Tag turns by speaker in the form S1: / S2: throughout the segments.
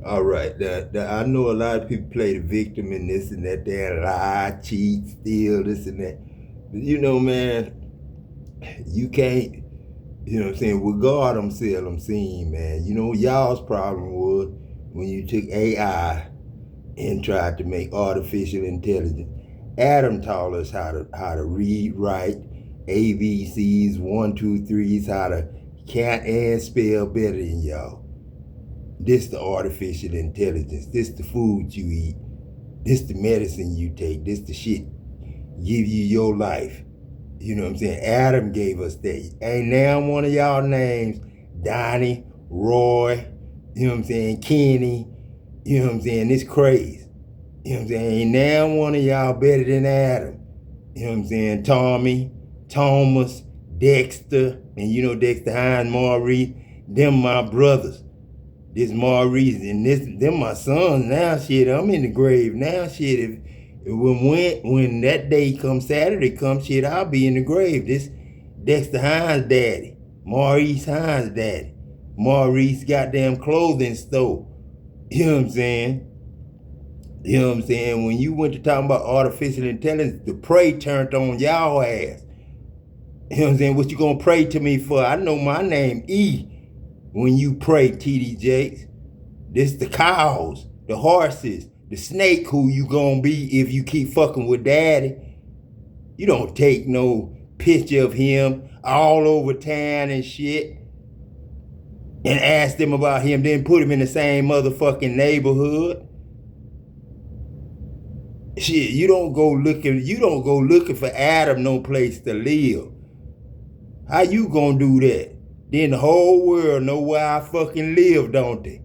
S1: All right. I know a lot of people play the victim in this and that, they lie, cheat, steal, this and that. But man, you can't, what I'm saying, with God, I'm seeing, man. Y'all's problem was when you took AI and tried to make artificial intelligence. Adam taught us how to read, write, ABCs, one, two, threes, how to count and spell better than y'all. This the artificial intelligence. This the food you eat. This the medicine you take. This the shit give you your life. You know what I'm saying? Adam gave us that. Ain't now one of y'all names Donnie, Roy, you know what I'm saying, Kenny, you know what I'm saying? It's crazy. You know what I'm saying? Ain't now one of y'all better than Adam. You know what I'm saying? Tommy, Thomas, Dexter, and Dexter Hines, Maurice, them my brothers. This Maurice and them my sons now. Shit, I'm in the grave now. Shit, when that day comes, Saturday comes, shit, I'll be in the grave. This Dexter Hines' daddy, Maurice Hines' daddy, Maurice goddamn clothing store. You know what I'm saying? You know what I'm saying? When you went to talking about artificial intelligence, the prey turned on y'all ass. You know what I'm saying? What you gonna pray to me for? I know my name E when you pray, TD Jakes. This the cows, the horses, the snake who you gonna be if you keep fucking with daddy. You don't take no picture of him all over town and shit and ask them about him, then put him in the same motherfucking neighborhood. Shit, you don't go looking for Adam no place to live. How you gonna do that? Then the whole world know where I fucking live, don't they?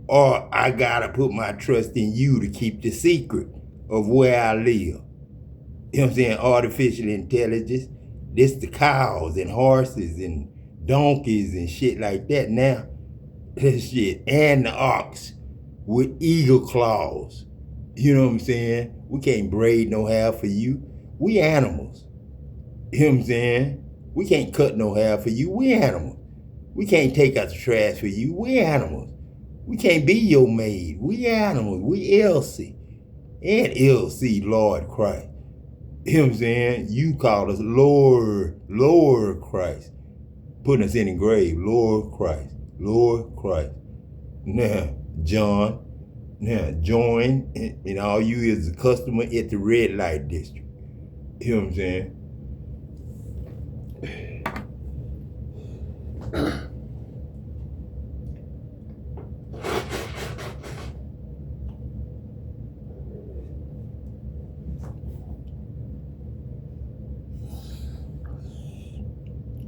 S1: Or I gotta put my trust in you to keep the secret of where I live. You know what I'm saying? Artificial intelligence. This the cows and horses and donkeys and shit like that now. This shit. And the ox with eagle claws. You know what I'm saying? We can't braid no hair for you. We animals. You know what I'm saying? We can't cut no hair for you. We animals. We can't take out the trash for you. We animals. We can't be your maid. We animals. We Elsie. And LC, Lord Christ. You know what I'm saying? You call us Lord Christ. Putting us in the grave. Lord Christ. Lord Christ. Now, John. Now, join, and all you is a customer at the red light district. You know what I'm saying?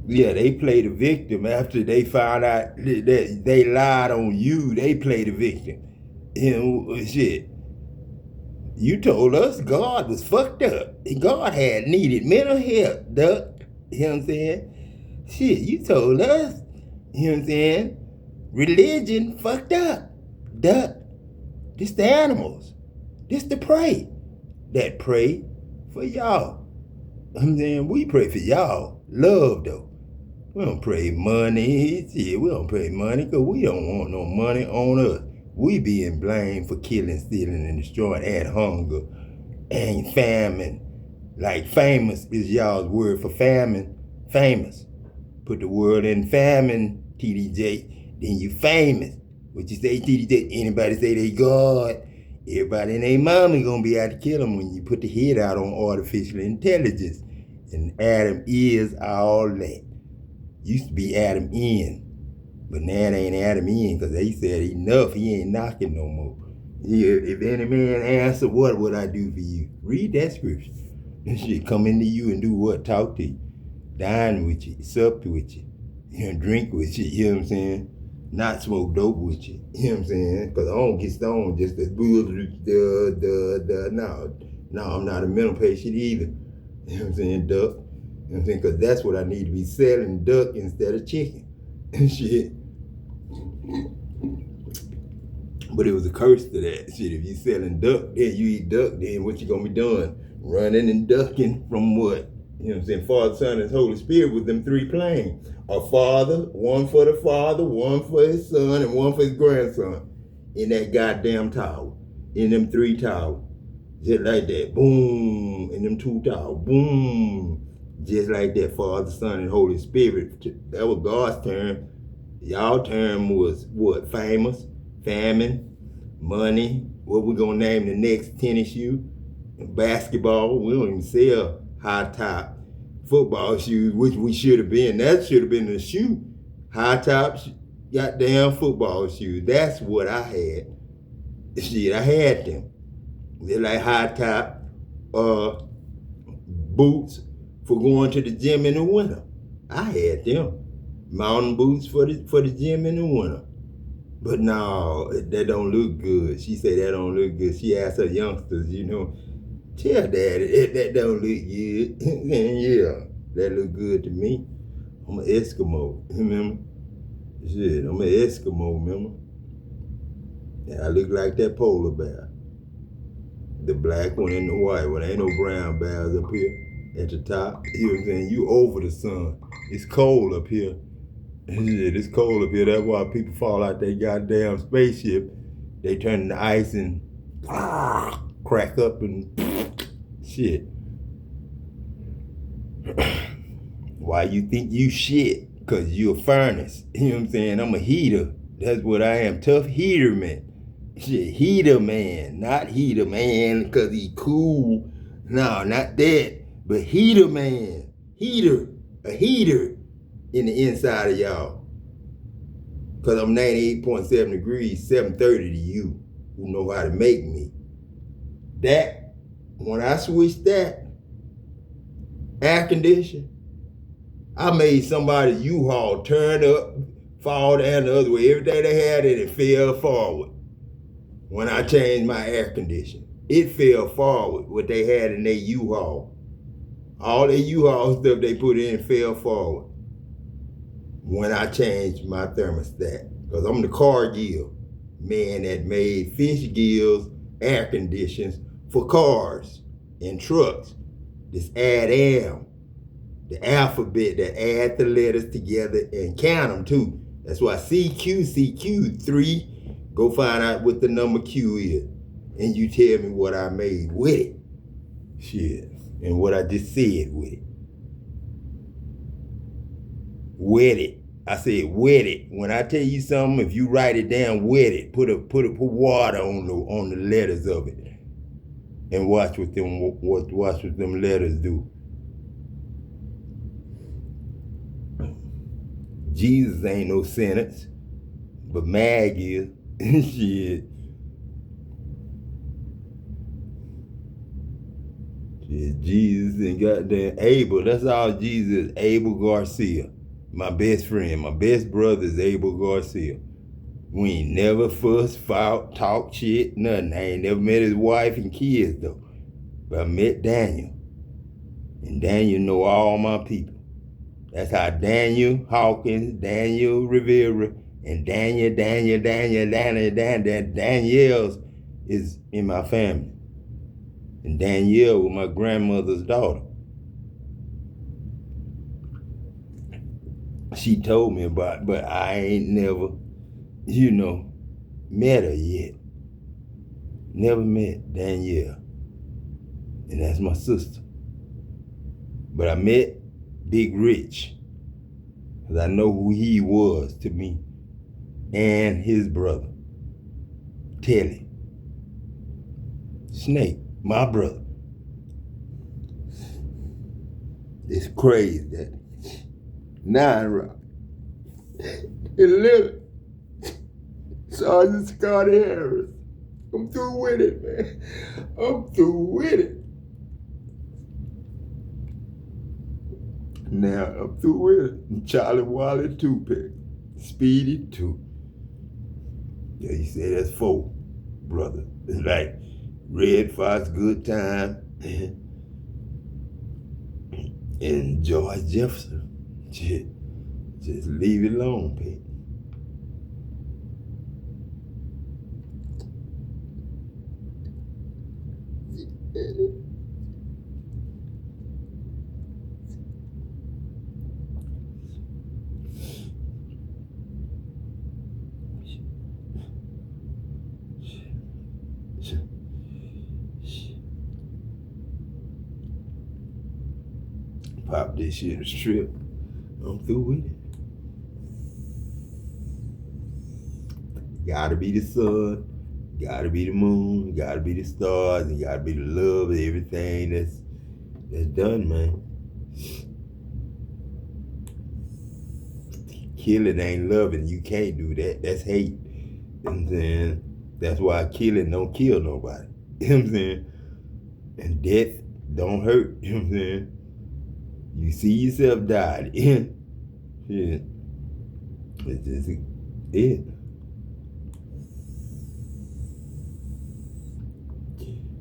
S1: Yeah, they play the victim after they found out that they lied on you. They play the victim. Shit. You told us God was fucked up. God had needed mental help, duck. You know what I'm saying? Shit, you told us. You know what I'm saying? Religion fucked up, duck. This the animals. This the prey that pray for y'all. I'm saying we pray for y'all. Love though. We don't pray money. Shit, we don't pray money because we don't want no money on us. We being blamed for killing, stealing, and destroying, and hunger, and famine. Like famous is y'all's word for famine. Famous. Put the word in famine, TDJ, then you famous. What you say, TDJ? Anybody say they God? Everybody and their mama gonna be out to kill them when you put the head out on artificial intelligence. And Adam is all that. Used to be Adam in. But now it ain't Adam in because they said enough, he ain't knocking no more. Yeah, if any man answer, what would I do for you? Read that scripture. This shit come into you and do what? Talk to you. Dine with you, sup with you, drink with you, you know what I'm saying? Not smoke dope with you, you know what I'm saying? Because I don't get stoned just as no, I'm not a mental patient either. You know what I'm saying? Duck. You know what I'm saying? Because that's what I need to be selling, duck instead of chicken. And shit. But it was a curse to that shit. If you selling duck, then you eat duck, then what you gonna be doing? Running and ducking from what? You know what I'm saying? Father, Son, and Holy Spirit with them three planes. A father, one for the father, one for his son, and one for his grandson. in that goddamn tower, in them 3 towers. Just like that, boom, in them 2 towers, boom. Just like that, Father, Son, and Holy Spirit. That was God's term. Y'all term was what? Famous, famine, money. What we gonna name the next tennis shoe? Basketball. We don't even sell high top football shoes, which we should have been. That should have been the shoe. High top, goddamn football shoes. That's what I had. Shit, I had them. They're like high top boots for going to the gym in the winter. I had them. Mountain boots for the gym in the winter. But no, that don't look good. She said that don't look good. She asked her youngsters, tell daddy that don't look good. Yeah, that look good to me. I'm an Eskimo, remember? Shit, I'm an Eskimo, remember? Yeah, I look like that polar bear. The black one and the white one. Ain't no brown bears up here at the top. You know what I'm saying? You over the sun. It's cold up here. Shit, it's cold up here. That's why people fall out their goddamn spaceship. They turn into ice and crack up and shit. Why you think you shit? Cause you a furnace. You know what I'm saying? I'm a heater. That's what I am. Tough heater man. Shit, heater man. Not heater man cause he cool. No, not that. But heater man. Heater. A heater in the inside of y'all. Cause I'm 98.7 degrees, 730 to you who know how to make me. That, when I switched that air condition, I made somebody's U-Haul turn up, fall down the other way. Every day they had it, it fell forward. When I changed my air condition, it fell forward, what they had in their U-Haul. All their U-Haul stuff they put in fell forward when I changed my thermostat. Because I'm the Cargill man that made fish gills air conditions for cars and trucks. This add am. The alphabet that add the letters together and count them too. That's why CQ3. Go find out what the number Q is. And you tell me what I made with it. Shit. And what I just said with it. With it. I said with it. When I tell you something, if you write it down with it, put water on the letters of it. And watch what them letters do. Jesus ain't no sentence, but Mag is. Shit. Shit, Jesus and goddamn Abel. That's all Jesus is. Abel Garcia. My best friend, my best brother is Abel Garcia. We ain't never fussed, fought, talked shit, nothing. I ain't never met his wife and kids though. But I met Daniel. And Daniel know all my people. That's how Daniel Hawkins, Daniel Rivera, and Danielle's is in my family. And Danielle was my grandmother's daughter. She told me about it, but I ain't never, met her yet. Never met Danielle. And that's my sister. But I met Big Rich, because I know who he was to me, and his brother, Telly. Snake, my brother. It's crazy that 9 Rock, and Lily, Sergeant Scott Harris. I'm through with it, man. I'm through with it. Now I'm through with it. Charlie Wally Tupac, Speedy 2. Yeah, you say that's 4, brother. It's like Red Fox, Good Time, and George Jefferson. Shit, just leave it alone, Pete. thought this shit was trip. I'm through with it. Gotta be the sun, gotta be the moon, gotta be the stars, and gotta be the love of everything that's done, man. Killing ain't loving. You can't do that. That's hate. You know what I'm saying? That's why killing don't kill nobody. You know what I'm saying? And death don't hurt. You know what I'm saying? You see yourself die. Yeah. It's just it.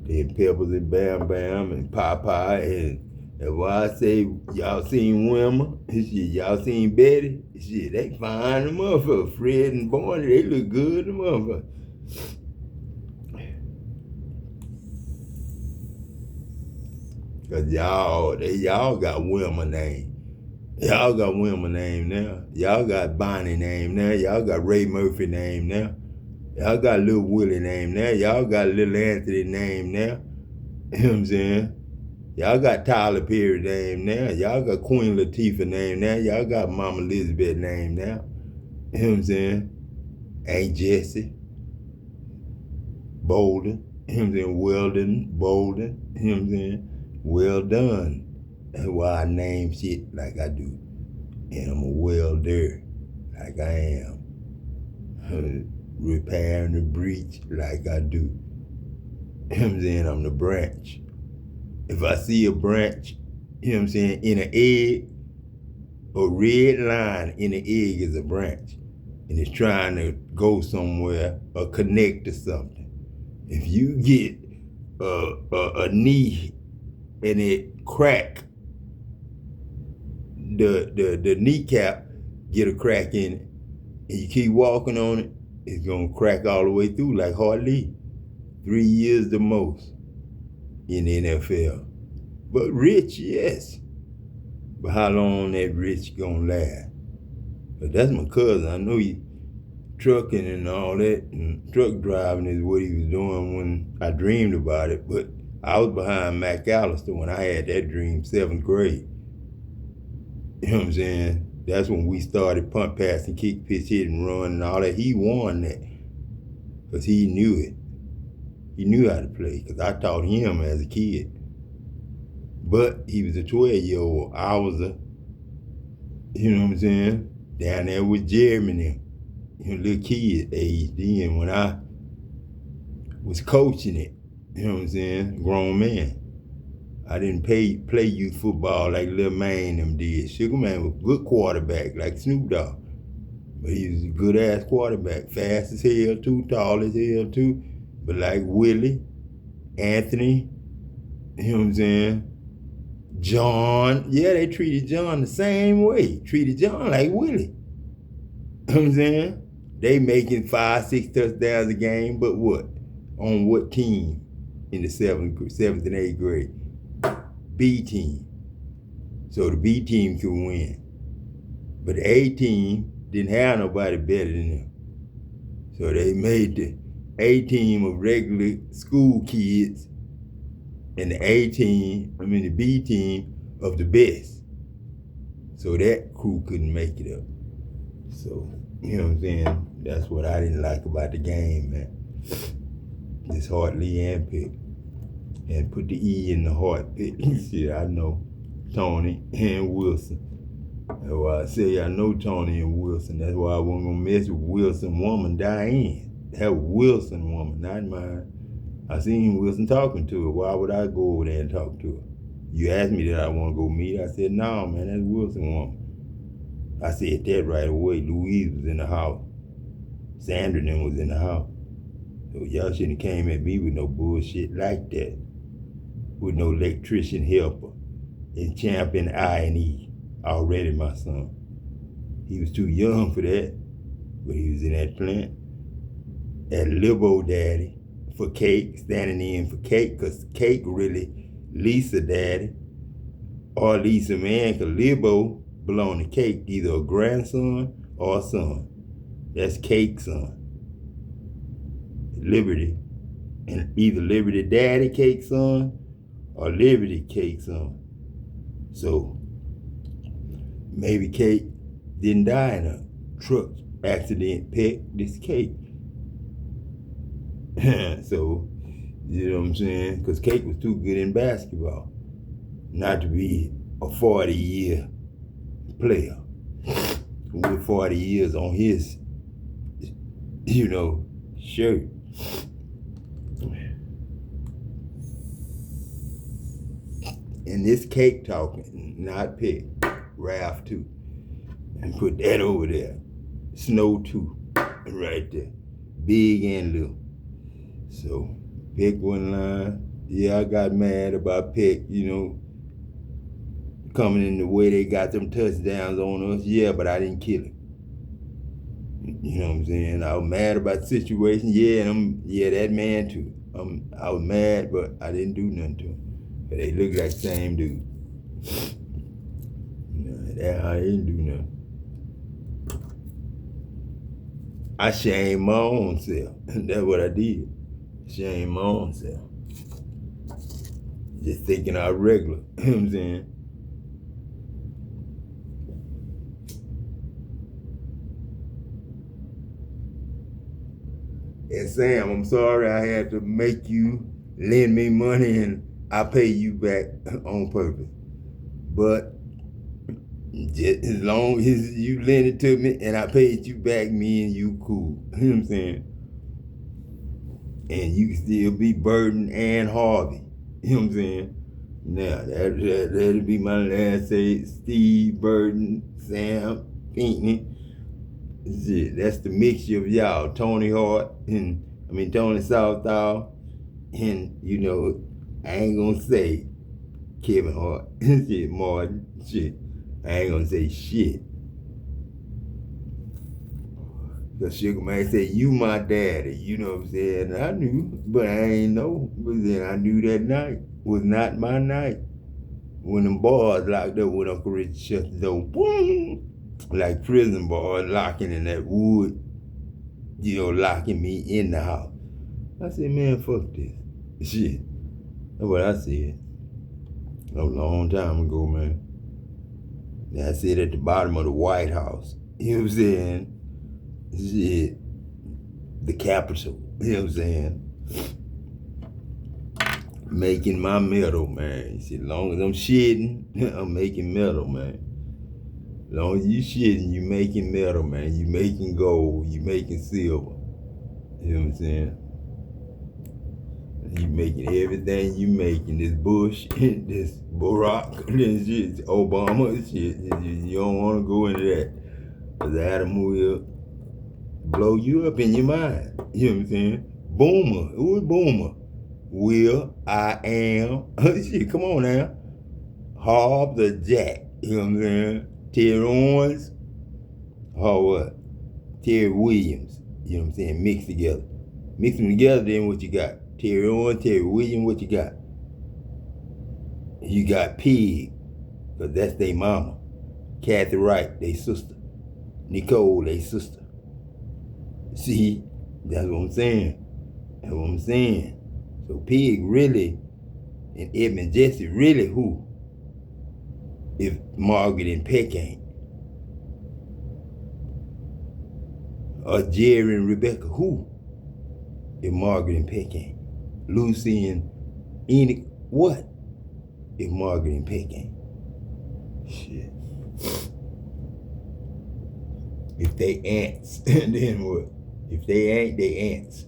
S1: Then Pebbles and Bam Bam and Papa and why I say y'all seen Wilma, shit, y'all seen Betty, shit, they fine the motherfucker. Fred and Barney, they look good the motherfucker. Cause y'all got Wilma name. Y'all got Wilma name now. Y'all got Bonnie name now. Y'all got Ray Murphy name now. Y'all got Lil Willie name now. Y'all got Lil Anthony name now. You know what I'm saying? Y'all got Tyler Perry name now. Y'all got Queen Latifah name now. Y'all got Mama Elizabeth name now. You know what I'm saying? Aunt Jessie. Bolden. You know what I'm saying? Weldon. Bolden. You know what I'm saying? Well done. That's why I name shit like I do. And I'm a welder like I am. Repairing the breach like I do. You know what I'm saying? I'm the branch. If I see a branch, you know what I'm saying, in an egg, a red line in the egg is a branch. And it's trying to go somewhere or connect to something. If you get a knee and it crack, the kneecap get a crack in it, and you keep walking on it, it's gonna crack all the way through like hardly 3 years the most in the NFL. But rich, yes. But how long that rich gonna last? But that's my cousin. I know he trucking and all that, and truck driving is what he was doing when I dreamed about it. But I was behind McAllister when I had that dream, 7th grade. You know what I'm saying? That's when we started punt, pass, and kick, pitch, hit, and run and all that. He won that because he knew it. He knew how to play because I taught him as a kid. But he was a 12-year-old. I was you know what I'm saying, down there with Jeremy and them, you know, little kid age then when I was coaching it, you know what I'm saying, grown man. I didn't play youth football like Lil Man them did. Sugar Man was a good quarterback like Snoop Dogg. But he was a good ass quarterback, fast as hell too, tall as hell too. But like Willie, Anthony, you know what I'm saying, John, yeah, they treated John the same way. Treated John like Willie. You know what I'm saying? They making 5, 6 touchdowns a game, but what? On what team in the 7th and 8th grade? B team. So the B team could win. But the A team didn't have nobody better than them. So they made the A team of regular school kids and the the B team of the best. So that crew couldn't make it up. So, you know what I'm saying? That's what I didn't like about the game, man. It's Hartley and Pitt. And put the E in the heart pit. Shit, I know Tony and Wilson. That's why I say I know Tony and Wilson. That's why I wasn't gonna mess with Wilson woman, Diane. That was Wilson woman, not mine. I seen Wilson talking to her. Why would I go over there and talk to her? You asked me that I want to go meet. I said, no, man, that's Wilson woman. I said that right away. Louise was in the house. Sandra and them was in the house. So y'all shouldn't have came at me with no bullshit like that. With no electrician helper and champion I&E. Already my son. He was too young for that, but he was in that plant. That Libo daddy for Cake, standing in for Cake, because Cake really Lisa daddy, or Lisa man, because Libo belonged to Cake, either a grandson or a son. That's Cake's son. Liberty, and either Liberty daddy Cake's son, or Liberty Cake's son. So maybe Kate didn't die in a truck accident, pecked this Kate. So, you know what I'm saying? Because Kate was too good in basketball not to be a 40-year player with 40 years on his, shirt. And this Cake talking, not Pick, Ralph too. And put that over there. Snow too, right there. Big and little. So, Pick one line. Yeah, I got mad about Pick, coming in the way they got them touchdowns on us. Yeah, but I didn't kill him. You know what I'm saying? I was mad about the situation. Yeah, that man too. I was mad, but I didn't do nothing to him. But they look like the same dude. I didn't do nothing. I shamed my own self. That's what I did. Shame my own self. Just thinking I was regular. You know what I'm saying? And Sam, I'm sorry I had to make you lend me money and I pay you back on purpose. But just as long as you lend it to me and I paid you back, me and you cool. You know what I'm saying? And you can still be Burden and Harvey. You know what I'm saying? Now, that'll be my last say, Steve, Burden, Sam, Pinckney. Shit, that's the mixture of y'all. Tony Southall, and I ain't gonna say Kevin Hart, shit, Martin, shit. I ain't gonna say shit. Cause Sugar Man said, you my daddy, you know what I'm saying? And I knew, but I ain't know. But then I knew that night was not my night. When them bars locked up when Uncle Richard shut the door, boom, like prison bars locking in that wood, locking me in the house. I said, man, fuck this. Shit. That's what I said. A long time ago, man. And I said at the bottom of the White House. You know what I'm saying? Shit. The Capitol. You know what I'm saying? Making my metal, man. As long as I'm shitting, I'm making metal, man. As long as you shitting, you making metal, man. You making gold, you making silver. You know what I'm saying? You making everything you making. This Bush, this Barack, this shit, Obama, shit. You don't want to go into that. Because Adam will blow you up in your mind. You know what I'm saying? Boomer. Who is Boomer? Will, I am. Shit, come on now. Hobbs or Jack. You know what I'm saying? Terry Owens. Or what? Terry Williams. You know what I'm saying? Mix together. Mix them together, then what you got? Terry Owens, Terry Williams, what you got? You got Pig, because that's their mama. Kathy Wright, their sister. Nicole, their sister. See, that's what I'm saying. That's what I'm saying. So Pig really, and Edmund Jesse really who? If Margaret and Peck ain't. Or Jerry and Rebecca who? If Margaret and Peck ain't. Lucy and Enoch what? If Margaret and Peck ain't. Shit. If they ants, then what? If they ain't, they ants.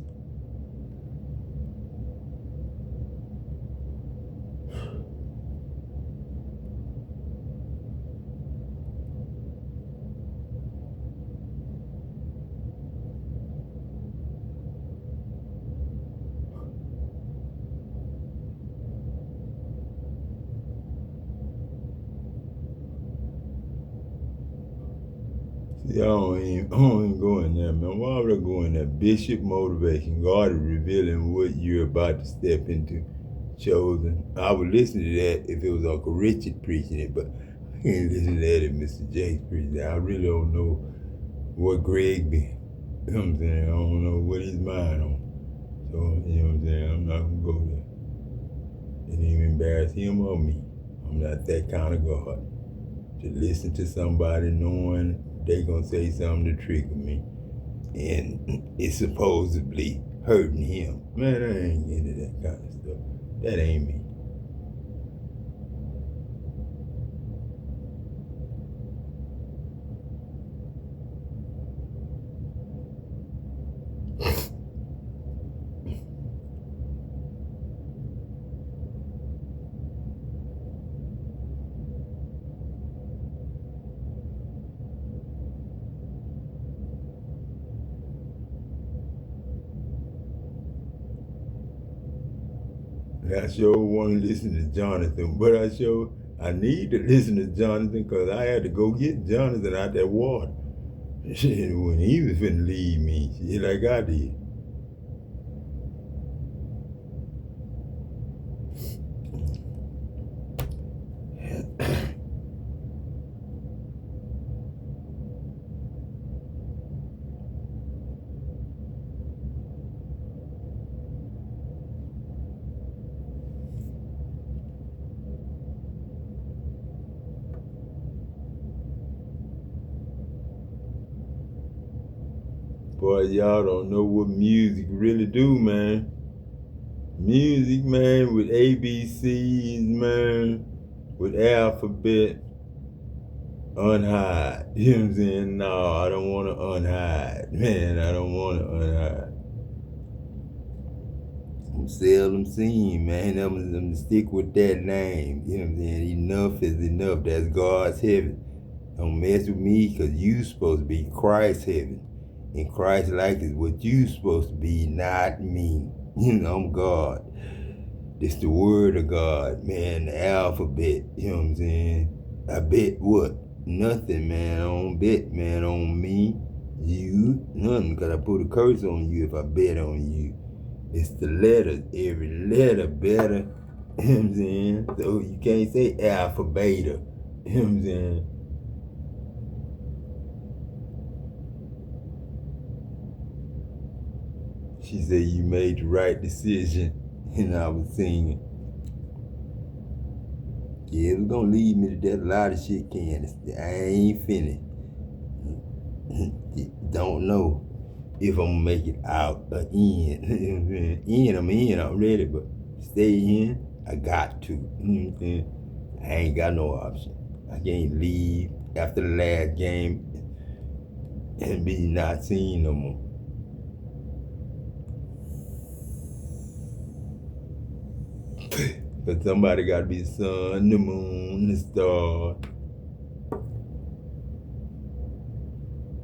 S1: See, I don't even go in there, man. Why would I go in there? Bishop motivation, God is revealing what you're about to step into. Chosen. I would listen to that if it was Uncle Richard preaching it, but I can't listen to that if Mr. Jake's preaching it. I really don't know what Greg been. You know what I'm saying? I don't know what his mind on. So, you know what I'm saying? I'm not going to go there. It didn't even embarrass him or me. I'm not that kind of God. to listen to somebody knowing they gonna say something to trigger me, and it's supposedly hurting him. Man, I ain't into that kind of stuff. That ain't me. I sure want to listen to Jonathan, but I need to listen to Jonathan because I had to go get Jonathan out that water. Shit, when he was finna leave me, shit, like I did. Boy, y'all don't know what music really do, man. Music, man, with ABCs, man, with alphabet, unhide. You know what I'm saying? No, I don't want to unhide. Man, I don't want to unhide. I'm seldom seen, man. I'm gonna stick with that name. You know what I'm saying? Enough is enough. That's God's heaven. Don't mess with me because you supposed to be Christ's heaven. And Christ like is what you supposed to be, not me. You know, I'm God. It's the word of God, man, the alphabet. You know what I'm saying? I bet what? Nothing, man. I don't bet, man, on me, you, nothing, because I put a curse on you if I bet on you. It's the letters, every letter better. You know what I'm saying? So you can't say alpha, beta. You know what I'm saying? She said you made the right decision, and I was singing. Yeah, it was gonna lead me to death. A lot of shit, Candace. I ain't finished. Don't know if I'm gonna make it out or in. In, I'm in already, but stay in, I got to. I ain't got no option. I can't leave after the last game and be not seen no more. But somebody gotta be the sun, the moon, the star,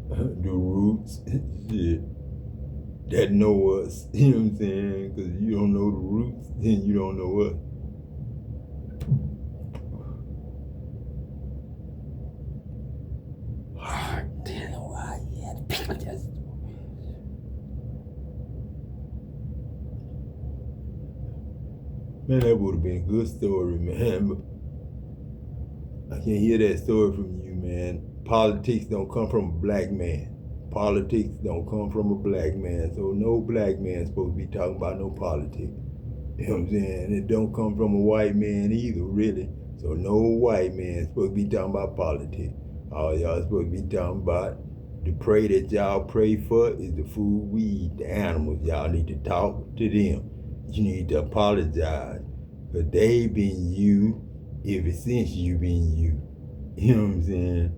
S1: the roots, shit, that know us. You know what I'm saying? Because you don't know the roots, then you don't know us. Damn, why you had to pick just. Man, that would have been a good story, man. But I can't hear that story from you, man. Politics don't come from a black man. Politics don't come from a black man. So no black man supposed to be talking about no politics. You know what I'm saying? It don't come from a white man either, really. So no white man supposed to be talking about politics. All y'all supposed to be talking about the prey that y'all pray for is the food we eat, the animals. Y'all need to talk to them. You need to apologize. Because they been you ever since you been you. You know what I'm saying?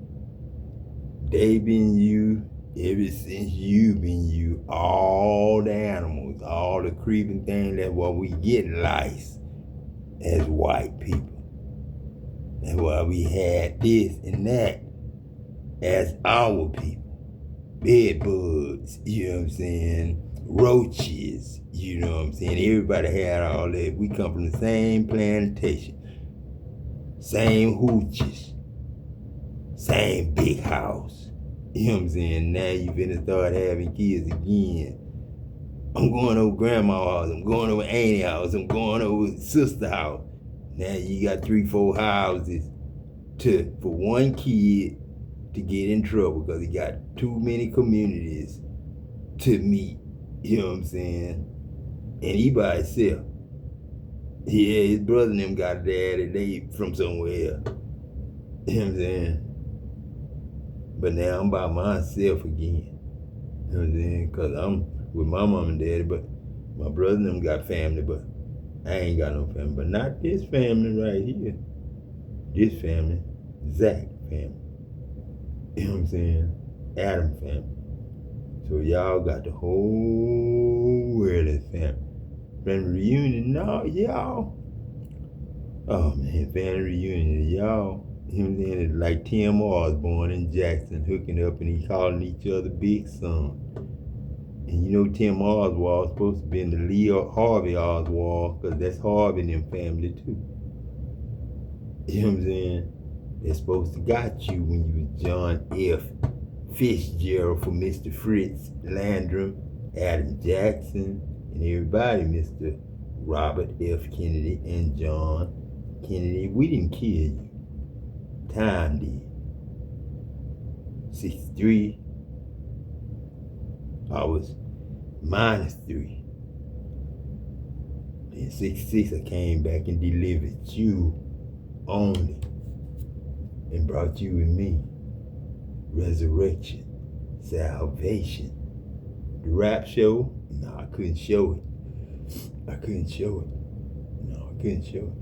S1: They been you ever since you been you. All the animals, all the creeping things, that's why we get lice as white people. That's why we had this and that as our people. Bed bugs, you know what I'm saying? Roaches, you know what I'm saying? Everybody had all that. We come from the same plantation, same hooches, same big house. You know what I'm saying? Now you finna start having kids again. I'm going over grandma's house, I'm going over auntie's house, I'm going over sister's house. Now you got 3-4 houses for one kid to get in trouble because he got too many communities to meet. You know what I'm saying? And he by himself. Yeah, his brother and them got a dad and they from somewhere else. You know what I'm saying? But now I'm by myself again. You know what I'm saying? Because I'm with my mom and daddy, but my brother and them got family, but I ain't got no family. But not this family right here. This family, Zach family. You know what I'm saying? Adam family. So y'all got the whole world of family. Family reunion, no, y'all. Oh man, family reunion, y'all. You know what I'm saying? It's like Tim Osborne and Jackson hooking up and he calling each other big son. And you know Tim Oswald's supposed to be in the Lee Harvey Oswald, because that's Harvey and them family too. You know what I'm saying? They're supposed to got you when you was John F. Fitzgerald for Mr. Fritz Landrum, Adam Jackson, and everybody, Mr. Robert F. Kennedy and John Kennedy. We didn't kill you. Time did. 63. I was -3. In 66, I came back and delivered you only and brought you and me resurrection, salvation. The rap show, no, I couldn't show it. I couldn't show it. No, I couldn't show it.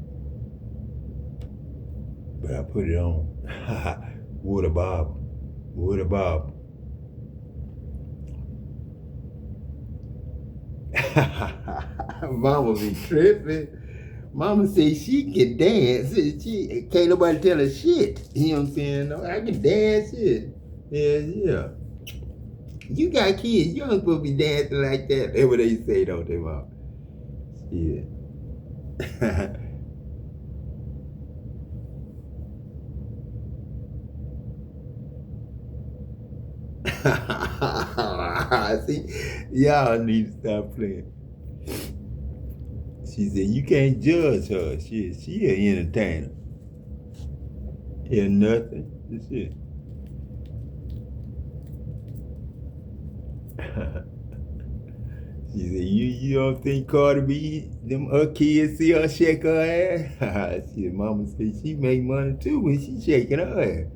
S1: But I put it on. What a Bible. What a Bible. Mama be tripping. Mama say she can dance. She can't nobody tell her shit. You know what I'm saying? No, I can dance shit. Yeah. You got kids. You don't supposed to be dancing like that. That's what they say, don't they, Mom? Yeah. See, y'all need to stop playing. She said, you can't judge her. She an entertainer. Hear nothing. Shit. She said, you don't think Cardi B, her kids see her shake her ass? She said, Mama said she make money too when she shaking her ass.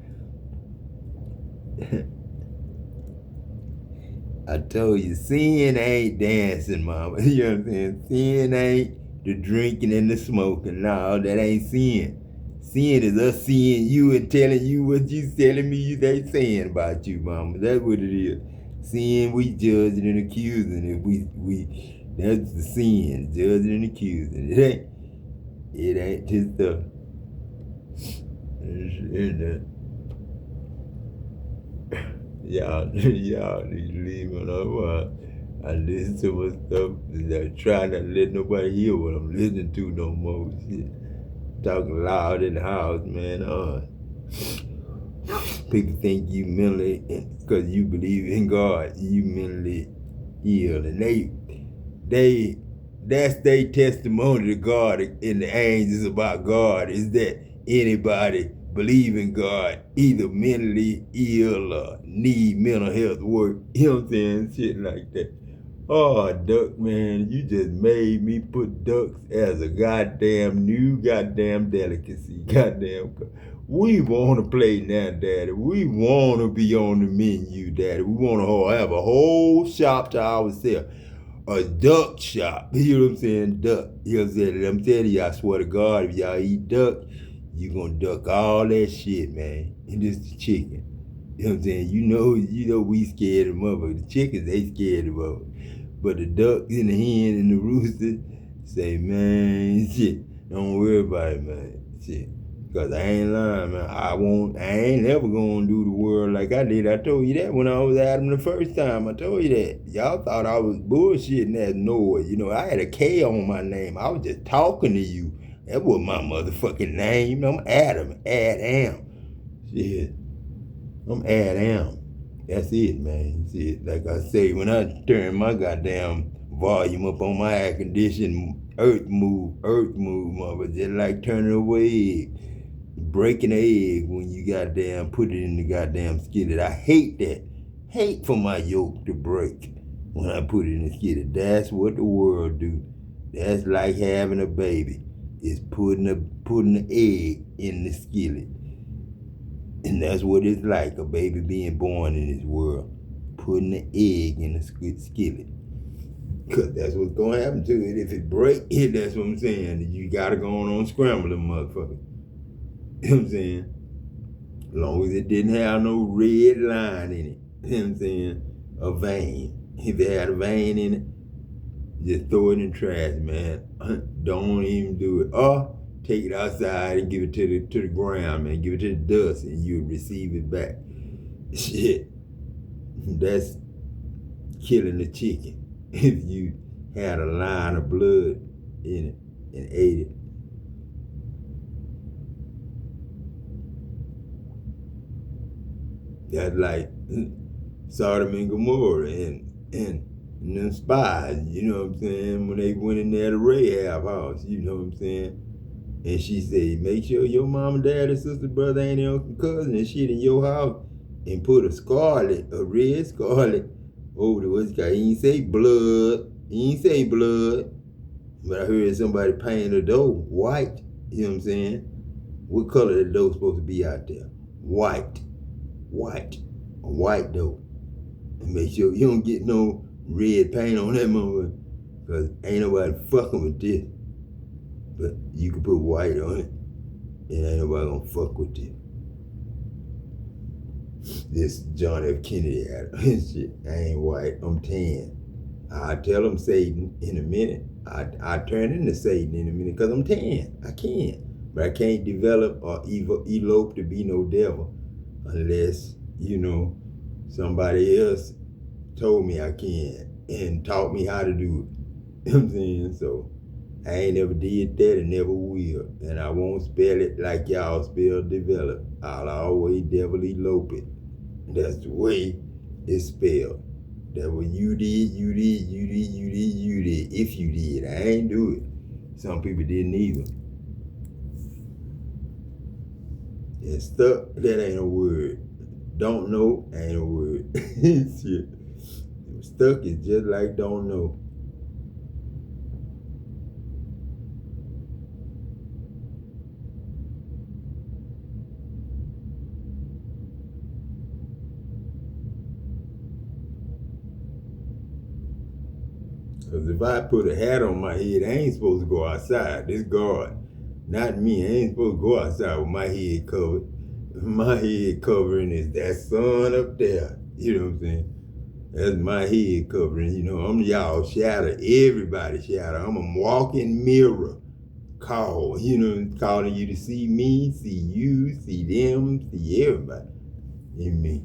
S1: I told you, sin ain't dancing, Mama. You know what I'm saying? Sin ain't the drinking and the smoking. No, that ain't sin. Sin is us seeing you and telling you what you telling me they saying about you, Mama. That's what it is. Sin, we judging and accusing. If we that's the sin, judging and accusing. It ain't just stuff. Y'all need to leave me alone. I listen to my stuff and I try not to let nobody hear what I'm listening to no more. Shit. Talking loud in the house, man. People think you mentally, because you believe in God, you mentally ill. And that's their testimony to God and the angels about God, is that anybody believe in God, either mentally ill or need mental health work. You know what I'm saying? Shit like that. Oh, duck, man, you just made me put ducks as a new delicacy. We want to play now, Daddy. We want to be on the menu, Daddy. We want to have a whole shop to ourselves. A duck shop. You know what I'm saying? Duck. You know what I'm saying? I'm telling you, I swear to God, if y'all eat duck, you gonna duck all that shit, man. And this the chicken. You know what I'm saying? You know we scared of motherfuckers. The chickens, they scared of motherfuckers. But the duck and the hen and the rooster say, man, shit, don't worry about it, man. Shit. Cause I ain't lying, man. I ain't never gonna do the world like I did. I told you that when I was Adam the first time. I told you that. Y'all thought I was bullshitting that noise. You know, I had a K on my name. I was just talking to you. That was my motherfucking name. I'm Adam. Adam. Shit. I'm Adam. That's it, man. See, like I say, when I turn my goddamn volume up on my air condition, earth move, mother, just like turning over an egg, breaking an egg when you goddamn put it in the goddamn skillet. I hate that. Hate for my yolk to break when I put it in the skillet. That's what the world do. That's like having a baby. It's putting the egg in the skillet. And that's what it's like, a baby being born in this world, putting the egg in a skillet. Because that's what's going to happen to it. If it break it, that's what I'm saying. You got to go on scramble them motherfucker. You know what I'm saying? As long as it didn't have no red line in it. You know what I'm saying? A vein. If it had a vein in it, just throw it in the trash, man. Don't even do it. Or take it outside and give it to the ground, man. Give it to the dust and you'll receive it back. Shit. That's killing the chicken. If you had a line of blood in it and ate it. That's like Sodom and Gomorrah and them spies, you know what I'm saying, when they went in there to Rahab house, you know what I'm saying? And she said, make sure your mom and dad and sister, brother, ain't your uncle, cousin and shit in your house, and put a red scarlet over the what's called. He ain't say blood. But I heard somebody paint the door white, you know what I'm saying? What color the door supposed to be out there? White. A white door. And make sure you don't get no red paint on that motherfucker, because ain't nobody fucking with this. But you can put white on it, and ain't nobody gonna fuck with it. This John F. Kennedy had shit. I ain't white, I'm tan. I tell him Satan in a minute. I turn into Satan in a minute because I'm tan. I can't. But I can't develop or elope to be no devil unless, you know, somebody else told me I can and taught me how to do it. You know what I'm saying? So I ain't never did that and never will. And I won't spell it like y'all spell develop. I'll always devil elope it. That's the way it's spelled. That what you did. If you did, I ain't do it. Some people didn't either. And stuck, that ain't a word. Don't know, ain't a word. Shit. Stuck is just like don't know. Because if I put a hat on my head, I ain't supposed to go outside. This guard, not me. I ain't supposed to go outside with my head covered. My head covering is that sun up there. You know what I'm saying? That's my head covering. You know, I'm y'all shadow, everybody shadow. I'm a walking mirror call, you know, calling you to see me, see you, see them, see everybody in me.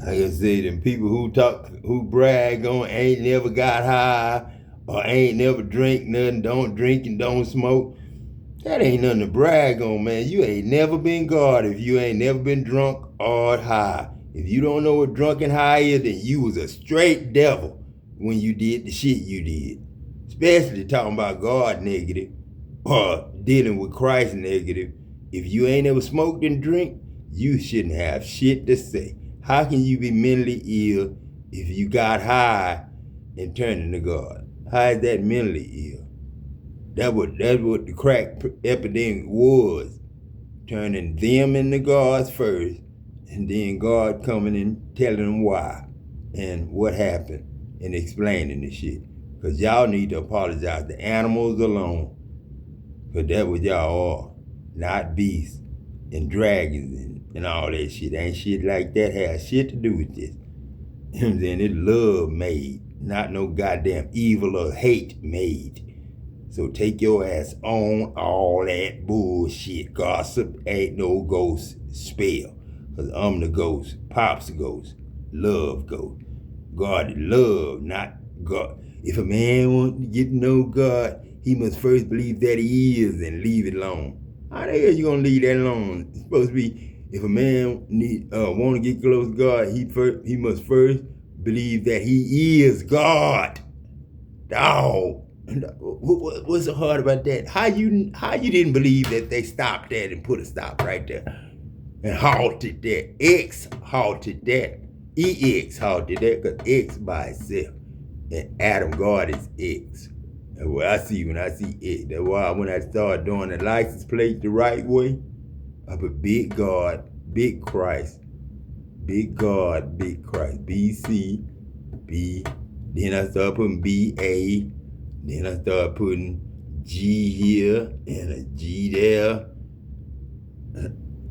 S1: Like I said, them people who brag on ain't never got high or ain't never drink nothing, don't drink and don't smoke, that ain't nothing to brag on, man. You ain't never been God if you ain't never been drunk or high. If you don't know what drunk and high is, then you was a straight devil when you did the shit you did. Especially talking about God negative or dealing with Christ negative. If you ain't ever smoked and drink, you shouldn't have shit to say. How can you be mentally ill if you got high and turned into God? How is that mentally ill? That's what the crack epidemic was. Turning them into gods first, and then God coming and telling them why and what happened and explaining the shit. Because y'all need to apologize to animals alone. Because that's what y'all are, not beasts. and dragons and all that shit. Ain't shit like that has shit to do with this. You know what I'm saying? It's love made, not no goddamn evil or hate made. So take your ass on all that bullshit. Gossip ain't no ghost spell. Cause I'm the ghost, Pop's the ghost, love ghost. God is love, not God. If a man wants to get to know God, he must first believe that he is and leave it alone. How the hell you gonna leave that alone? It's supposed to be, if a man want to get close to God, he must first believe that he is God. Dog. What's so hard about that? How you didn't believe that they stopped that and put a stop right there and halted that? X halted that. EX halted that because X by itself. And Adam God is X. That's what I see when I see X. That's why when I start doing the license plate the right way, I put big God, big Christ, big God, big Christ. BC, B. Then I start putting BA. Then I start putting G here and a G there.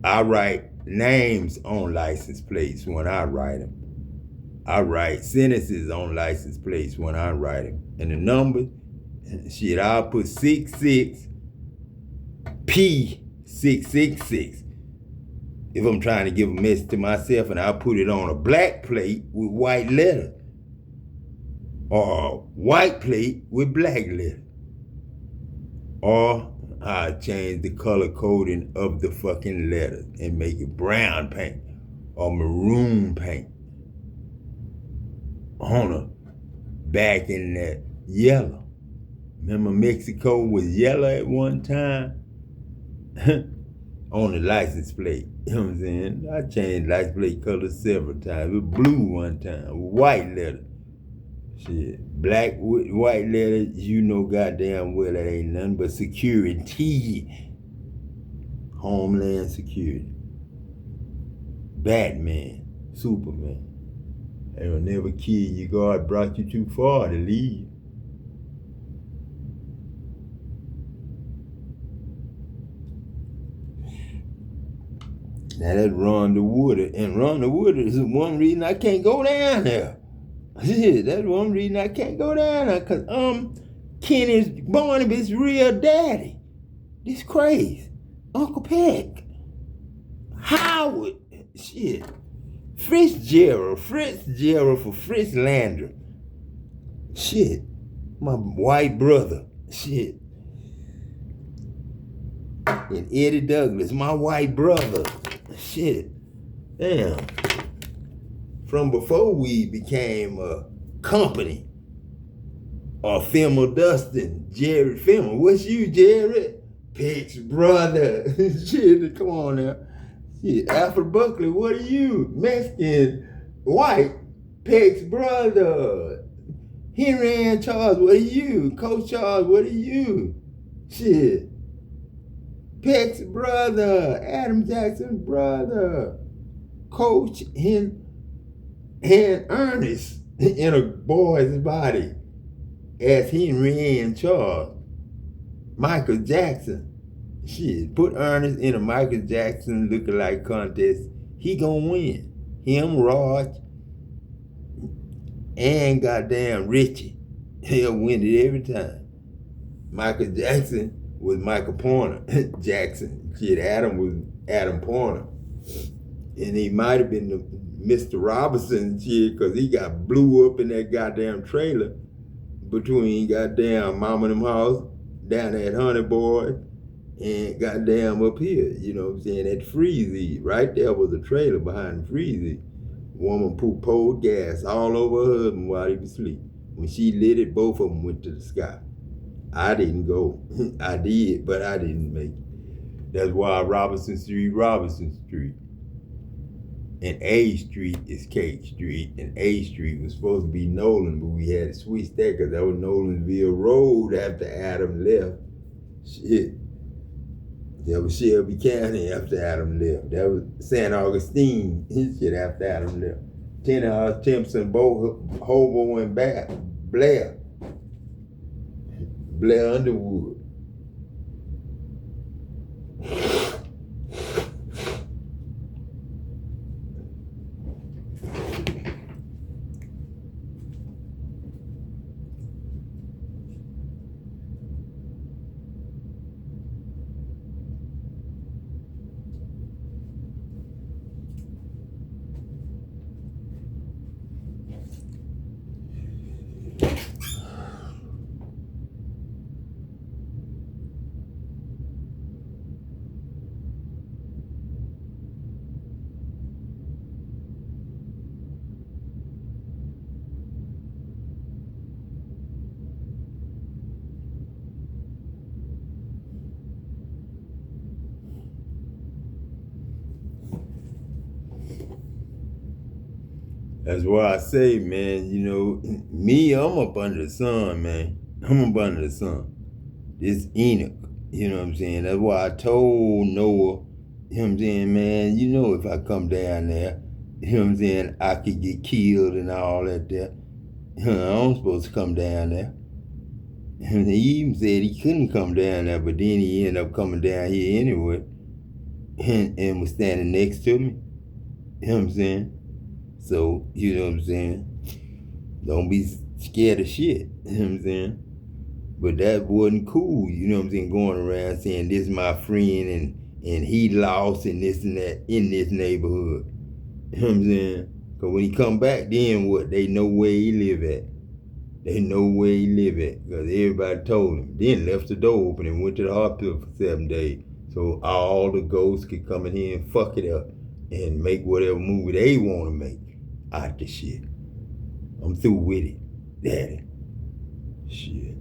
S1: I write names on license plates when I write them. I write sentences on license plates when I write them. And the numbers, shit, I'll put 66 P666 if I'm trying to give a message to myself, and I'll put it on a black plate with white letters. Or white plate with black letters. Or I change the color coding of the fucking letters and make it brown paint or maroon paint. On a back in that yellow. Remember Mexico was yellow at one time? On the license plate. You know what I'm saying? I changed license plate colors several times. It was blue one time, white letters. Shit, black with white letters, you know goddamn well that ain't nothing but security. Homeland Security. Batman, Superman. They will never kill you. God brought you too far to leave. Now that's Ron the Wooder. And Ron the Wooder is one reason I can't go down there. Yeah, that's one reason I can't go down there. Because Kenny's Barnabas' real daddy. This crazy. Uncle Peck. Howard. Shit. Fitzgerald for Fritz Landry. Shit. My white brother. Shit. And Eddie Douglas, my white brother. Shit. Damn. From before we became a company. Or Fimmer Dustin, Jerry Fimmer. What's you, Jerry? Peck's brother. Shit, come on now. Shit, Alfred Buckley, what are you? Mexican, white, Peck's brother. Henry Ann Charles, what are you? Coach Charles, what are you? Shit. Peck's brother, Adam Jackson's brother. Coach and Ernest in a boy's body as Henry Ann Charles. Michael Jackson. Shit, put Ernest in a Michael Jackson lookalike contest. He gonna win. Him, Raj, and goddamn Richie. He'll win it every time. Michael Jackson was Michael Pointer. Jackson. Shit, Adam was Adam Pointer. And he might have been the Mr. Robinson shit, because he got blew up in that goddamn trailer between goddamn Mama and them house down at Honey Boy and goddamn up here, you know what I'm saying, at Freezy. Right there was a trailer behind Freezy. Woman poured gas all over her husband while he was asleep. When she lit it, both of them went to the sky. I didn't go. I did, but I didn't make it. That's why Robinson Street. And A Street is Cake Street, and A Street was supposed to be Nolan, but we had to switch that because that was Nolansville Road after Adam left. Shit. That was Shelby County after Adam left. That was San Augustine, shit, after Adam left. Tenhouse, Timpson, Hobo, and Blair. Blair Underwood. That's why I say, man, you know, me, I'm up under the sun, man. I'm up under the sun. This Enoch, you know what I'm saying? That's why I told Noah, you know what I'm saying, man, you know if I come down there, you know what I'm saying, I could get killed and all that there. I'm supposed to come down there. And he even said he couldn't come down there, but then he ended up coming down here anyway and was standing next to me. You know what I'm saying? So, you know what I'm saying? Don't be scared of shit. You know what I'm saying? But that wasn't cool, you know what I'm saying, going around saying this is my friend and he lost and this and that in this neighborhood. You know what I'm saying? Because when he come back, then what? They know where he live at. They know where he live at because everybody told him. Then left the door open and went to the hospital for 7 days. So all the ghosts could come in here and fuck it up and make whatever movie they want to make out the shit. I'm through with it. Daddy. Shit.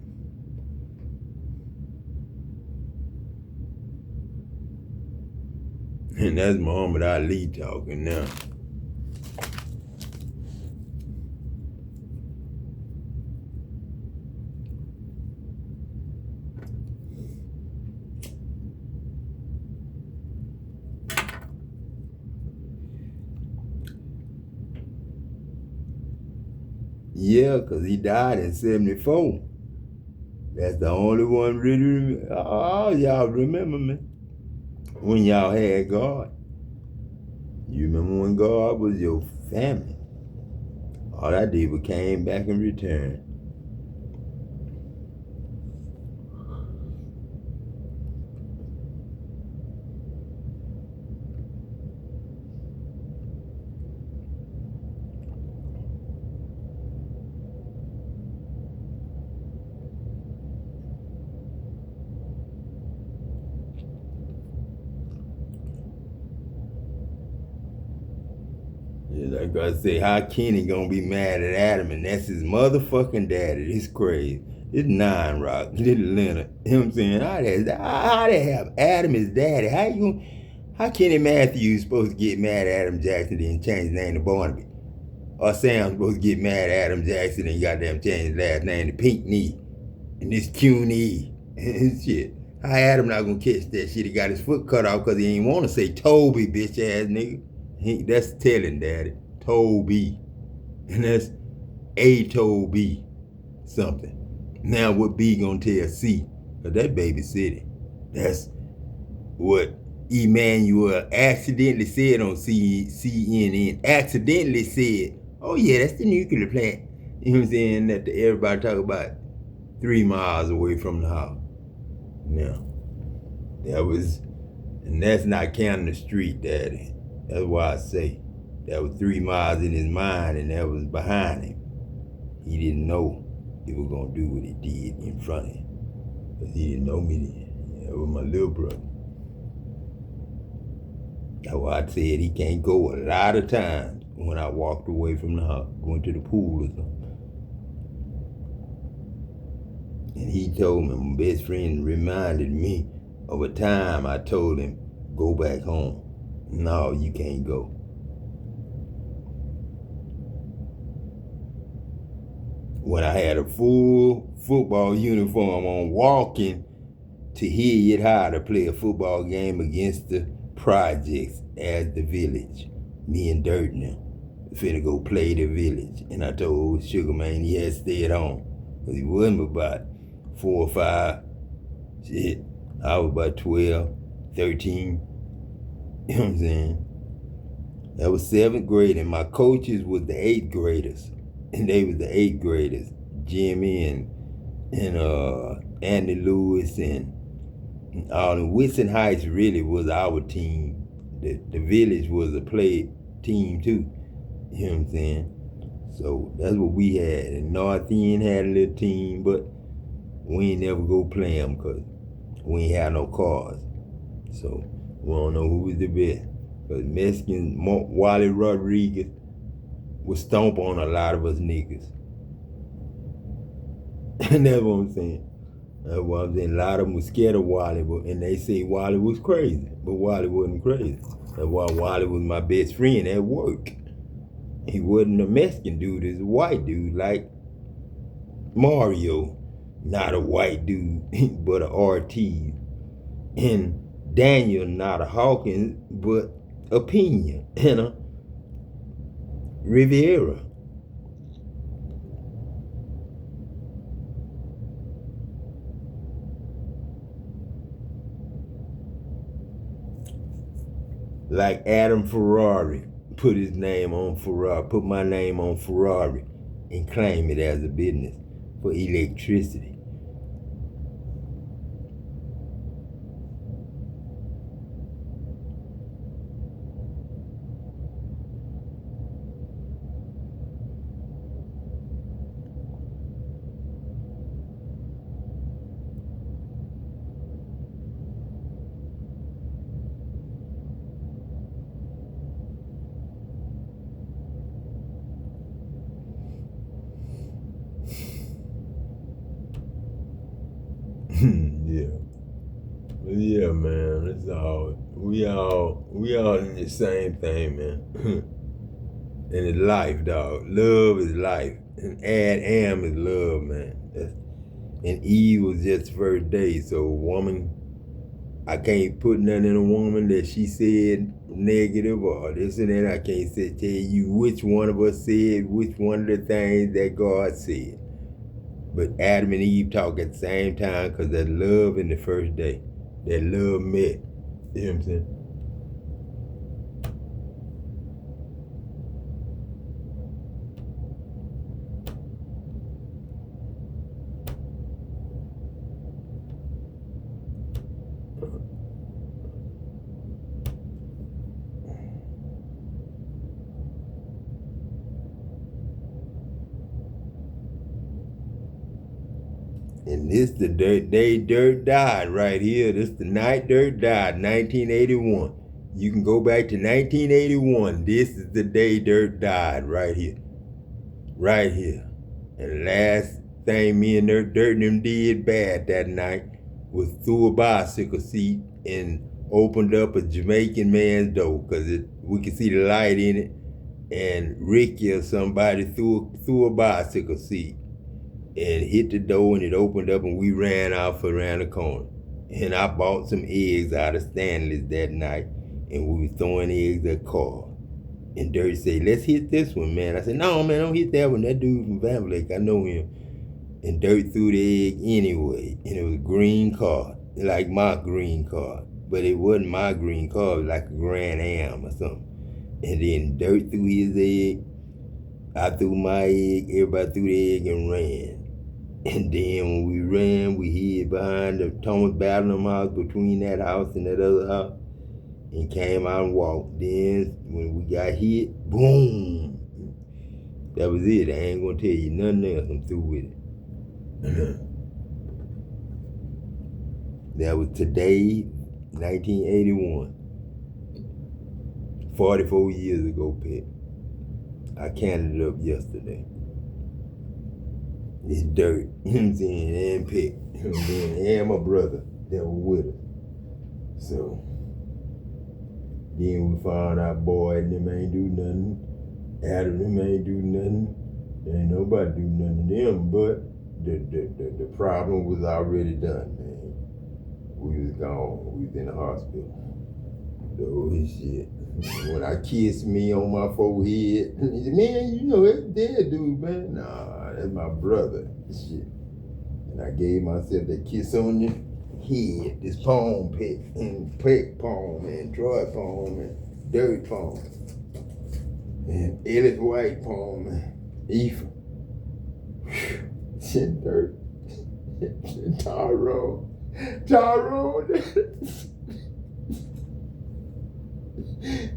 S1: And that's Muhammad Ali talking now. Yeah, because he died in 74. That's the only one really, all y'all remember me. When y'all had God. You remember when God was your family. All I did was came back and returned. Yeah, like I say, how Kenny gonna be mad at Adam and that's his motherfucking daddy? This crazy. It's Nine Rock, little Leonard. You know what I'm saying? How they have Adam as daddy? How Kenny Matthews supposed to get mad at Adam Jackson and change his name to Barnaby? Or Sam supposed to get mad at Adam Jackson and goddamn change his last name to Pink Knee and this Q-Knee and shit. How Adam not gonna catch that shit? He got his foot cut off because he ain't want to say Toby, bitch ass nigga. That's telling, daddy. Toby. And that's A Toby something. Now what B gonna tell C? Because that baby city. That's what Emmanuel accidentally said on CNN. Accidentally said, oh yeah, that's the nuclear plant. You know what I'm saying? That everybody talk about 3 miles away from the house. Now, that was, and that's not counting the street, daddy. That's why I say that was 3 miles in his mind and that was behind him. He didn't know he was gonna do what he did in front of him. Because he didn't know me then. That was my little brother. That's why I said he can't go a lot of times when I walked away from the house, going to the pool or something. And he told me, my best friend reminded me of a time I told him, go back home. No, you can't go. When I had a full football uniform on, walking to Hilliard High to play a football game against the projects as the village. Me and Dirt now finna go play the village. And I told Sugar Man he had to stay at home. Because he wasn't about 4 or 5. Shit, I was about 12, 13. You know what I'm saying? That was 7th grade, and my coaches was the 8th graders. And they was the 8th graders. Jimmy and Andy Lewis and all the Whitson Heights really was our team. The village was a play team too. You know what I'm saying? So that's what we had. And North End had a little team, but we ain't never go play them because we ain't had no cars. So we don't know who was the best. Because Mexican Wally Rodriguez would stomp on a lot of us niggas. And that's what I'm saying. That's what I'm saying. A lot of them was scared of Wally, and they say Wally was crazy. But Wally wasn't crazy. That's why Wally was my best friend at work. He wasn't a Mexican dude, he was a white dude like Mario. Not a white dude, but a Ortiz. And Daniel, not a Hawkins, but a Pena and a Riviera. Like Adam Ferrari put his name on Ferrari, put my name on Ferrari and claim it as a business for electricity. Yeah. Yeah, man. It's all we all in the same thing, man. And it's life, dog. Love is life. And Am is love, man. And Eve was just the first day. So a woman, I can't put nothing in a woman that she said negative or this and that. I can't tell you which one of us said which one of the things that God said. But Adam and Eve talk at the same time because that love in the first day. That love met. You know what I'm saying? And this the day Dirt died right here. This the night Dirt died, 1981. You can go back to 1981. This is the day Dirt died right here. Right here. And the last thing me and Dirt and them did bad that night was threw a bicycle seat and opened up a Jamaican man's door because we could see the light in it. And Ricky or somebody threw a bicycle seat and hit the door and it opened up and we ran off around the corner. And I bought some eggs out of Stanley's that night and we was throwing eggs at Carl. And Dirt said, let's hit this one, man. I said, no, man, don't hit that one. That dude from Van Lake, I know him. And Dirt threw the egg anyway. And it was a green card, like my green card. But it wasn't my green card, it was like a Grand Am or something. And then Dirt threw his egg, I threw my egg, everybody threw the egg and ran. And then when we ran, we hid behind the Thomas Battle house between that house and that other house and came out and walked. Then when we got hit, boom. That was it. I ain't gonna tell you nothing else. I'm through with it. That was today, 1981. 44 years ago, Pet. I counted it up yesterday. It's Dirt, you know what I'm saying, and Pick, you know what I'm saying, and my brother that were with us. So, then we found out boy and them ain't do nothing. Adam them ain't do nothing. Ain't nobody do nothing to them, but the problem was already done, man. We was gone. We was in the hospital. Oh shit. When I kissed me on my forehead, he said, man, you know that's dead dude, man. Nah, that's my brother. Shit. And I gave myself that kiss on your head, this palm peck, and peck palm, and Troy palm, and Dirt palm, and Ellis White palm, and Ethan. Shit, Dirt. Tyrone.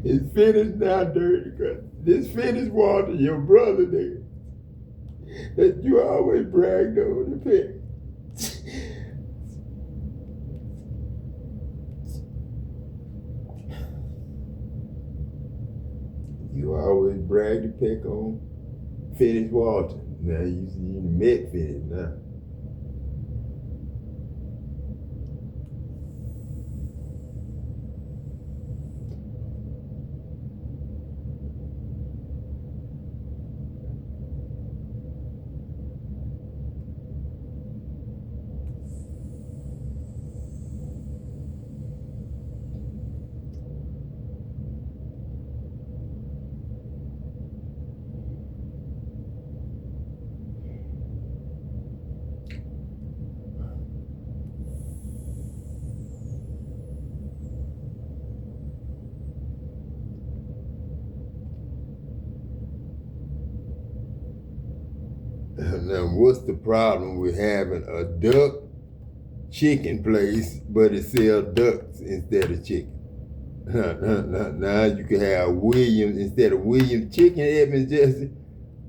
S1: It's finished now, Dirt, because this finished Walter, your brother there, that you always bragged on the pick. You always brag the pick on finished Walter. Now you met finished now. Now, what's the problem with having a duck chicken place, but it sells ducks instead of chicken? Now you can have Williams instead of Williams Chicken, Edmund Jesse.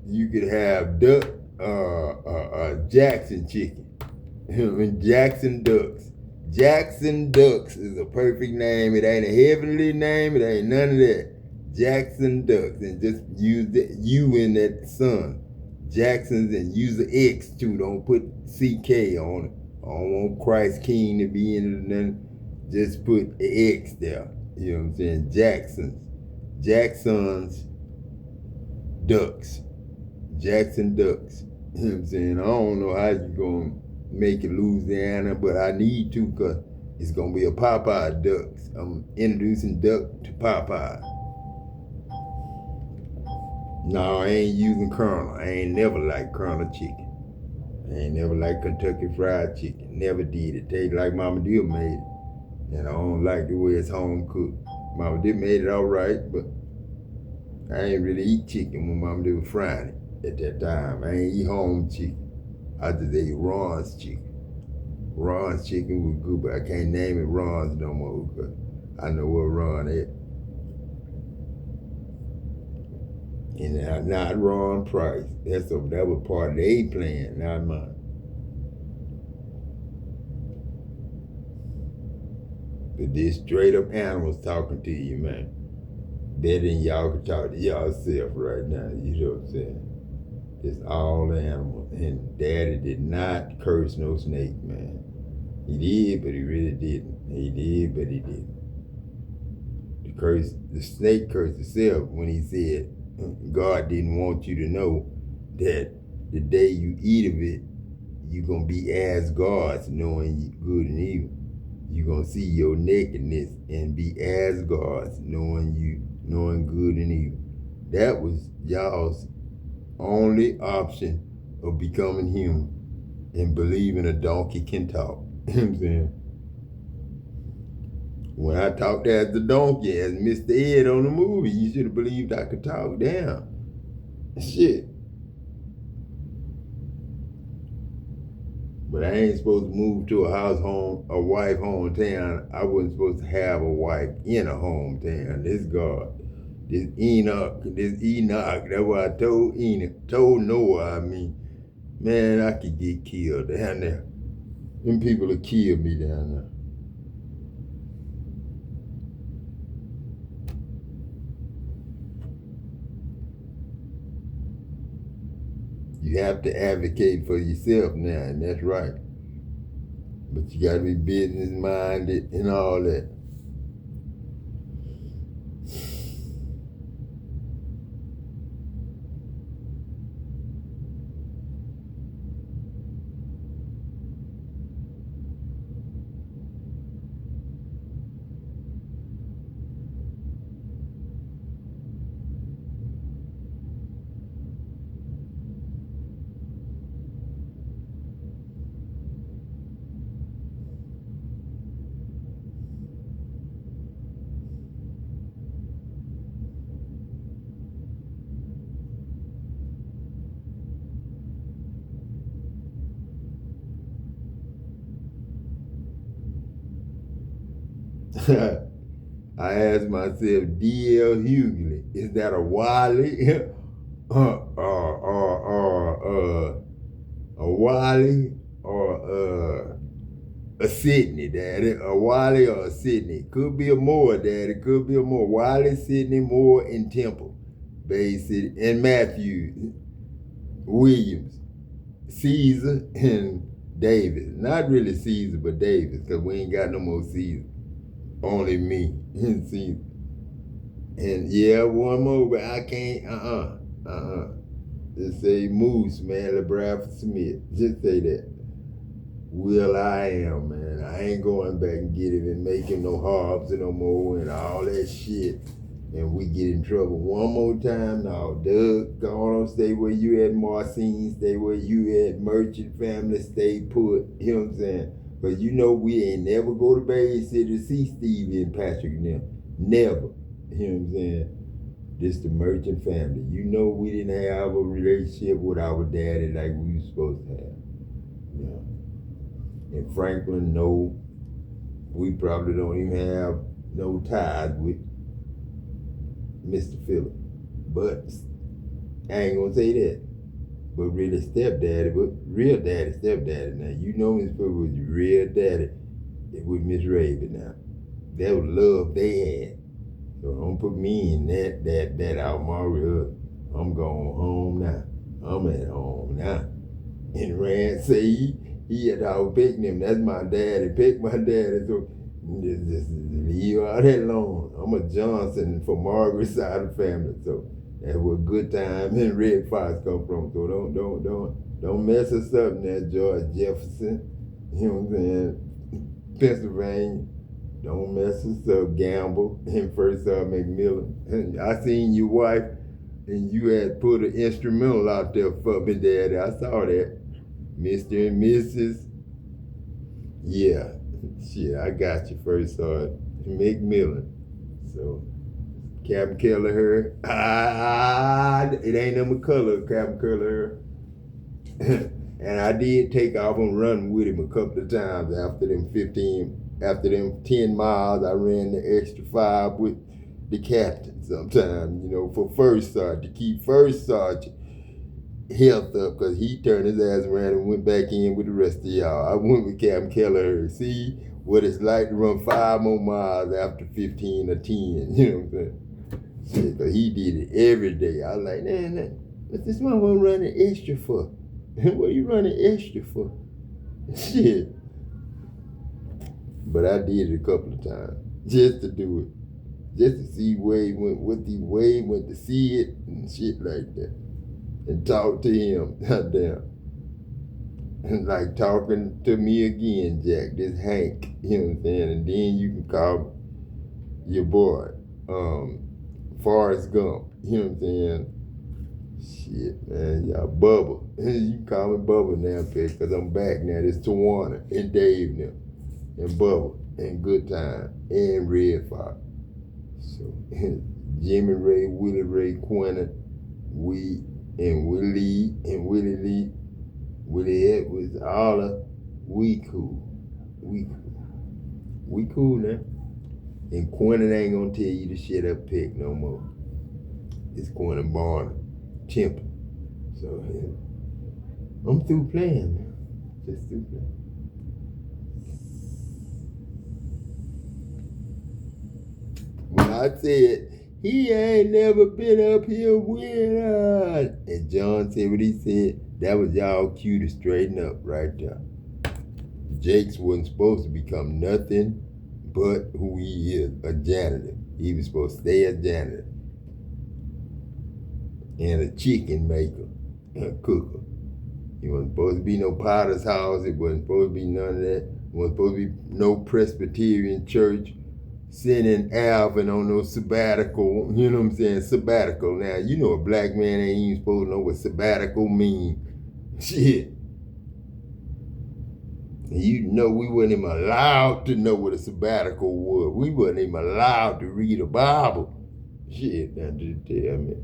S1: You could have duck, Jackson Chicken, Jackson Ducks. Jackson Ducks is a perfect name. It ain't a heavenly name. It ain't none of that. Jackson Ducks, and just use the U in that son. Jacksons, and use the X too. Don't put CK on it. I don't want Christ King to be in it, and just put X there. You know what I'm saying? Jackson's Ducks. Jackson Ducks. You know what I'm saying? I don't know how you gonna make it Louisiana, but I need to, because it's gonna be a Popeye Ducks. I'm introducing duck to Popeye. No, I ain't using Colonel. I ain't never liked Colonel chicken. I ain't never liked Kentucky Fried Chicken. Never did. It tastes like Mama Dear made it. And I don't like the way it's home cooked. Mama Dear made it all right, but I ain't really eat chicken when Mama Dear was frying it at that time. I ain't eat home chicken. I just ate Ron's chicken. Ron's chicken was good, but I can't name it Ron's no more, because I know what Ron is. And not Ron Price. That was part of their plan, not mine. But this straight up animals talking to you, man. Better than y'all can talk to yourself right now. You know what I'm saying? It's all the animals. And Daddy did not curse no snake, man. He did, but he really didn't. He did, but he didn't. The snake cursed himself when he said, God didn't want you to know that the day you eat of it, you're going to be as gods, knowing good and evil. You're going to see your nakedness and be as gods, knowing good and evil. That was y'all's only option of becoming human and believing a donkey can talk. You know what I'm saying? When I talked as the donkey, as Mr. Ed on the movie, you should have believed I could talk down. Shit. But I ain't supposed to move to a wife hometown. I wasn't supposed to have a wife in a hometown. This God, this Enoch, that's what I told Noah, man, I could get killed down there. Them people will kill me down there. You have to advocate for yourself now, and that's right. But you gotta be business minded and all that. I asked myself, D.L. Hughley, is that a Wiley? A Wiley or a Sydney, Daddy? A Wiley or a Sydney? Could be a Moore, Daddy. Could be a Moore. Wiley, Sydney, Moore, and Temple, Bay City, and Matthews, Williams, Caesar, and Davis. Not really Caesar, but Davis, because we ain't got no more Caesar. Only me and Caesar. And yeah, one more, but I can't, Just say Moose, man, LeBradford Smith. Just say that. Will I am, man. I ain't going back and get it and making no Hobbs no more and all that shit. And we get in trouble one more time. No, Doug, go on, stay where you at, Marcine, stay where you at, Merchant family, stay put. You know what I'm saying? But you know we ain't never go to Bay City to see Stevie and Patrick and them. Never. You know what I'm saying? This the merchant family. You know we didn't have a relationship with our daddy like we were supposed to have. Yeah. And Franklin, no, we probably don't even have no ties with Mr. Phillip. But I ain't gonna say that. But really stepdaddy, but real daddy, stepdaddy. Now you know Miss Phillip was your real daddy with Miss Raven now. That was love they had. So don't put me in that out my real. I'm going home now. I'm at home now. And Rand say he had out picking him. That's my daddy. Pick my daddy. So just leave all that alone. I'm a Johnson for Margaret's side of the family. So that's where Good Time and Red Fox come from. So don't mess us up now, George Jefferson. You know what I'm saying? Pennsylvania. Don't mess us up, Gamble, and First McMillan. I seen your wife, and you had put an instrumental out there for me, Daddy. I saw that. Mr. and Mrs. Yeah, shit, I got you, First McMillan. So, Captain Kelleher, it ain't no color, Captain Kelleher. And I did take off and run with him a couple of times after them 10 miles. I ran the extra 5 with the captain sometimes, for First Sergeant, to keep First Sergeant health up, because he turned his ass around and went back in with the rest of y'all. I went with Captain Kelleher. See what it's like to run 5 more miles after 15 or 10, you know what I'm saying? Shit, because he did it every day. I was like, man, what's this one running extra for? What are you running extra for? Shit. But I did it a couple of times just to do it, just to see Waez went to see it and shit like that, and talk to him. Goddamn, and like talking to me again, Jack. This Hank, you know what I'm saying? And then you can call your boy, Forrest Gump. You know what I'm saying? Shit, man, y'all Bubba. You can call me Bubba now, because I'm back now. It's Tawana and Dave now. And Bubba, and Good Time, and Red Fox. So, Jimmy Ray, Willie Ray, Quinta, Willie Lee, Willie Edwards, all of, we cool. We cool now. And Quinta ain't gonna tell you to shut up pick no more. It's Quinta Barner, Temple. So, I'm through playing now. Just through playing. When I said, he ain't never been up here with us, and John said what he said, that was y'all cue to straighten up right there. Jakes wasn't supposed to become nothing but who he is, a janitor. He was supposed to stay a janitor. And a chicken maker, and a cooker. He wasn't supposed to be no potter's house. It wasn't supposed to be none of that. It wasn't supposed to be no Presbyterian church sending Alvin on no sabbatical, you know what I'm saying? Sabbatical. Now, you know a black man ain't even supposed to know what sabbatical mean. Shit. You know we wasn't even allowed to know what a sabbatical was. We wasn't even allowed to read a Bible. Shit, now just tell me.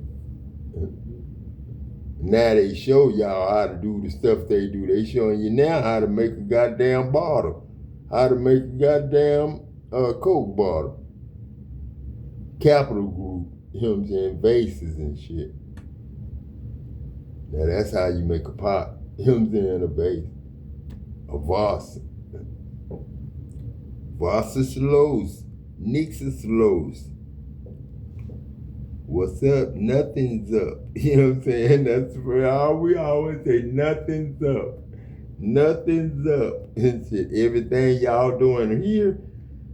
S1: Now they show y'all how to do the stuff they do. They showing you now how to make a goddamn bottle. How to make a goddamn Coke bottle. Capital Group, you know what I'm saying? Vases and shit. Now that's how you make a pot. You know what I'm saying? A vase. A vase. Vases slows. Nixon slows. What's up? Nothing's up. You know what I'm saying? That's where we always say nothing's up. Nothing's up. And shit. Everything y'all doing here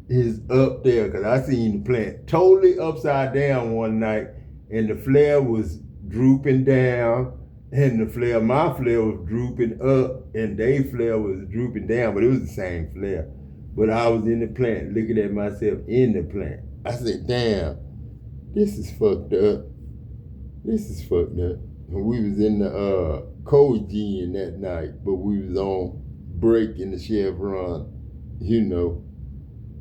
S1: is up there, because I seen the plant totally upside down one night, and the flare was drooping down, and my flare was drooping up, and their flare was drooping down, but it was the same flare. But I was in the plant, looking at myself in the plant. I said, damn, this is fucked up. This is fucked up. And we was in the Cold Gin that night, but we was on break in the Chevron,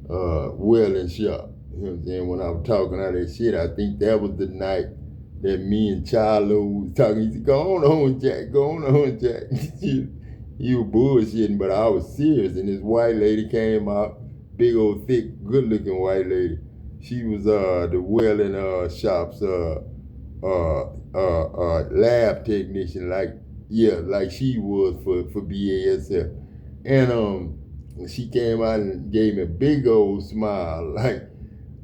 S1: welding shop. You know what I'm saying? When I was talking all that shit, I think that was the night that me and Charlo was talking. He said, go on home, Jack. Go on home, Jack. He was bullshitting, but I was serious. And this white lady came out, big old, thick, good-looking white lady. She was the welding shop's lab technician, like she was for BASF. And she came out and gave me a big old smile, like,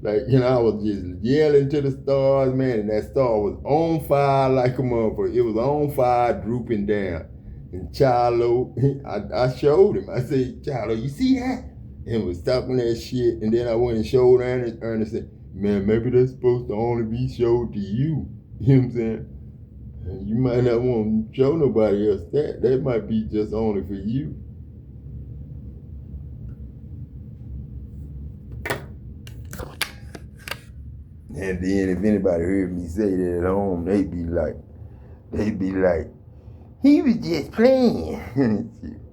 S1: I was just yelling to the stars, man, and that star was on fire like a motherfucker. It was on fire, drooping down. And Charlo, I showed him. I said, Charlo, you see that? And was talking that shit. And then I went and showed Ernest and said, man, maybe that's supposed to only be showed to you. You know what I'm saying? And you might not want to show nobody else that. That might be just only for you. And then if anybody heard me say that at home, they'd be like, he was just playing.